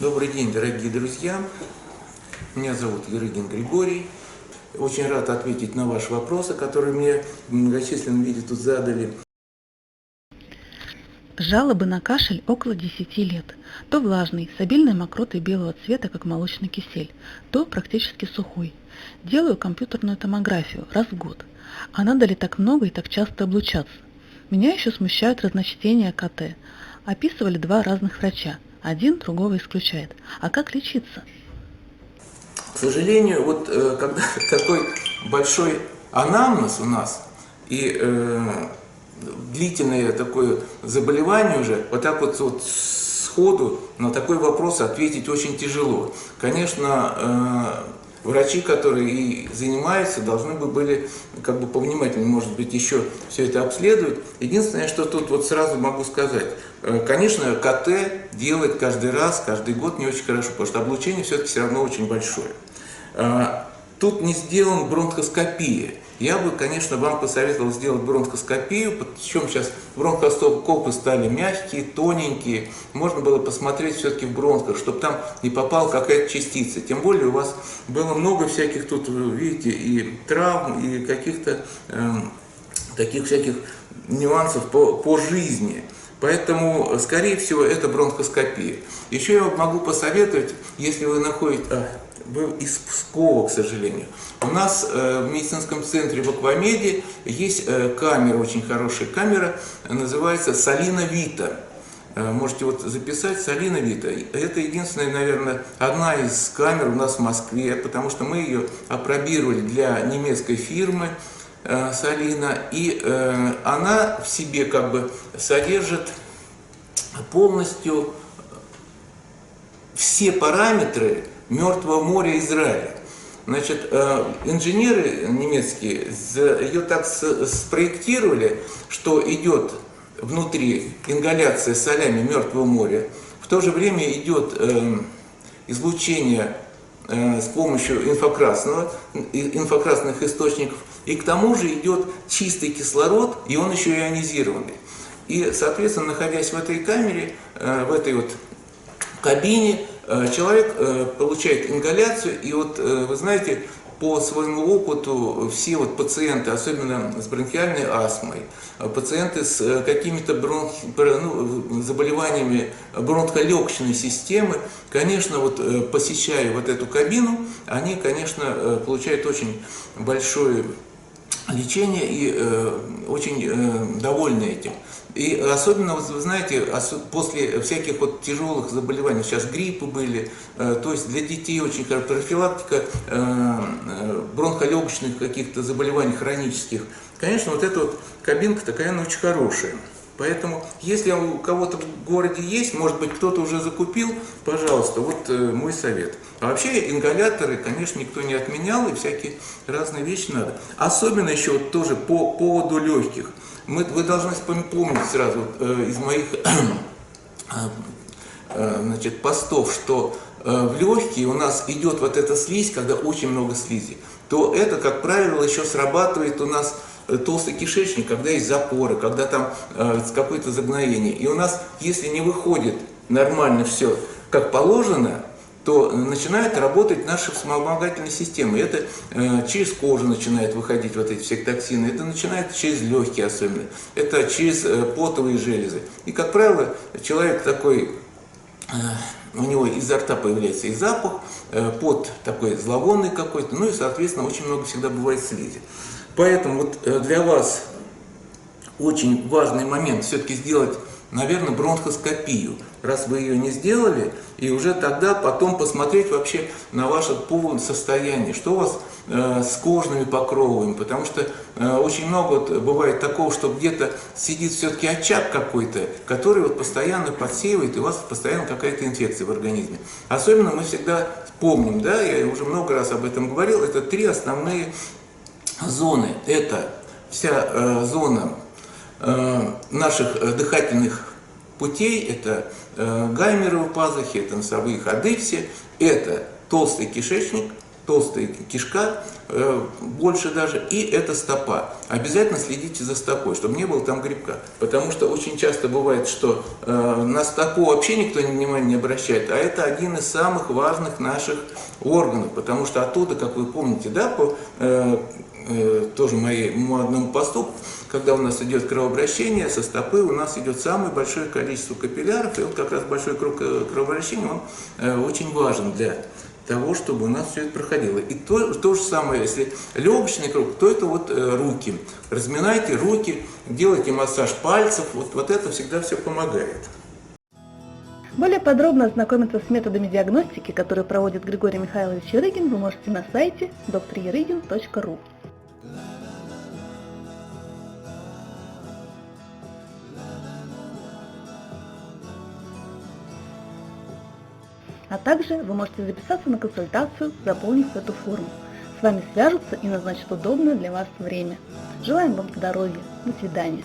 Добрый день, дорогие друзья. Меня зовут Ерыгин Григорий. Очень рад ответить на ваши вопросы, которые мне в многочисленном виде тут задали. Жалобы на кашель около 10 лет. То влажный, с обильной мокротой белого цвета, как молочный кисель, то практически сухой. Делаю компьютерную томографию раз в год. А надо ли так много и так часто облучаться? Меня еще смущают разночтения КТ. Описывали два разных врача. Один другого исключает. А как лечиться? К сожалению, когда такой большой анамнез у нас и длительное такое заболевание уже, вот так вот сходу на такой вопрос ответить очень тяжело. Конечно, врачи, которые и занимаются, должны бы были как бы повнимательнее, может быть, еще все это обследовать. Единственное, что тут вот сразу могу сказать, конечно, КТ делать каждый раз, каждый год не очень хорошо, потому что облучение все-таки все равно очень большое. Тут не сделана бронхоскопия. Я бы, конечно, вам посоветовал сделать бронхоскопию, причем сейчас бронхоскопы стали мягкие, тоненькие. Можно было посмотреть все-таки в бронхах, чтобы там не попала какая-то частица. Тем более у вас было много всяких тут, видите, и травм, и каких-то таких всяких нюансов по жизни. Поэтому, скорее всего, это бронхоскопия. Еще я могу посоветовать, если вы находитесь... Вы из Пскова, к сожалению. У нас в медицинском центре в Аквамеде есть камера, очень хорошая камера, называется Солина Вита. Можете вот записать Солина Вита. Это единственная, наверное, одна из камер у нас в Москве, потому что мы ее апробировали для немецкой фирмы Солина, и она в себе как бы содержит полностью все параметры Мертвого моря Израиля. Значит, инженеры немецкие ее так спроектировали, что идет внутри ингаляция солями Мертвого моря, в то же время идет излучение с помощью инфракрасных источников, и к тому же идет чистый кислород, и он еще ионизированный. И, соответственно, находясь в этой камере, в этой вот кабине, человек получает ингаляцию, и вот вы знаете, по своему опыту все вот пациенты, особенно с бронхиальной астмой, пациенты с какими-то заболеваниями бронхолегочной системы, конечно, вот посещая вот эту кабину, они, конечно, получают очень большое лечение и очень довольны этим. И особенно, вы знаете, после всяких вот тяжелых заболеваний, сейчас гриппы были, то есть для детей очень хорошая профилактика бронхолегочных каких-то заболеваний хронических. Конечно, вот эта вот кабинка такая, она очень хорошая. Поэтому, если у кого-то в городе есть, может быть, кто-то уже закупил, пожалуйста, вот мой совет. А вообще ингаляторы, конечно, никто не отменял, и всякие разные вещи надо. Особенно еще вот тоже по поводу легких. Вы должны помнить сразу из моих значит, постов, что в легкие у нас идет вот эта слизь, когда очень много слизи, то это, как правило, еще срабатывает у нас толстый кишечник, когда есть запоры, когда там какое-то загноение. И у нас, если не выходит нормально все как положено, то начинает работать наша вспомогательная система. И это через кожу начинает выходить вот эти все токсины, это начинает через легкие особенно, это через потовые железы. И, как правило, человек такой, у него изо рта появляется и запах, пот такой зловонный какой-то, ну и, соответственно, очень много всегда бывает слизи. Поэтому вот для вас очень важный момент все-таки сделать, наверное, бронхоскопию, раз вы ее не сделали, и уже тогда потом посмотреть вообще на ваше полное состояние, что у вас с кожными покровами, потому что очень много вот бывает такого, что где-то сидит все-таки очаг какой-то, который вот постоянно подсеивает, и у вас постоянно какая-то инфекция в организме. Особенно мы всегда помним, да, я уже много раз об этом говорил, это три основные зоны. Это вся зона наших дыхательных путей, это гайморовые пазухи, это носовые ходы все, это толстый кишечник, толстая кишка, больше даже, и это стопа. Обязательно следите за стопой, чтобы не было там грибка. Потому что очень часто бывает, что на стопу вообще никто внимания не обращает, а это один из самых важных наших органов, потому что оттуда, как вы помните, да, по тоже моему одному поступку, когда у нас идет кровообращение, со стопы у нас идет самое большое количество капилляров, и вот как раз большой круг кровообращения, он очень важен для того, чтобы у нас все это проходило. И то же самое, если легочный круг, то это вот руки. Разминайте руки, делайте массаж пальцев, вот это всегда все помогает. Более подробно ознакомиться с методами диагностики, которые проводит Григорий Михайлович Ярыгин, вы можете на сайте drярыгин.ru. А также вы можете записаться на консультацию, заполнив эту форму. С вами свяжутся и назначат удобное для вас время. Желаем вам здоровья. До свидания.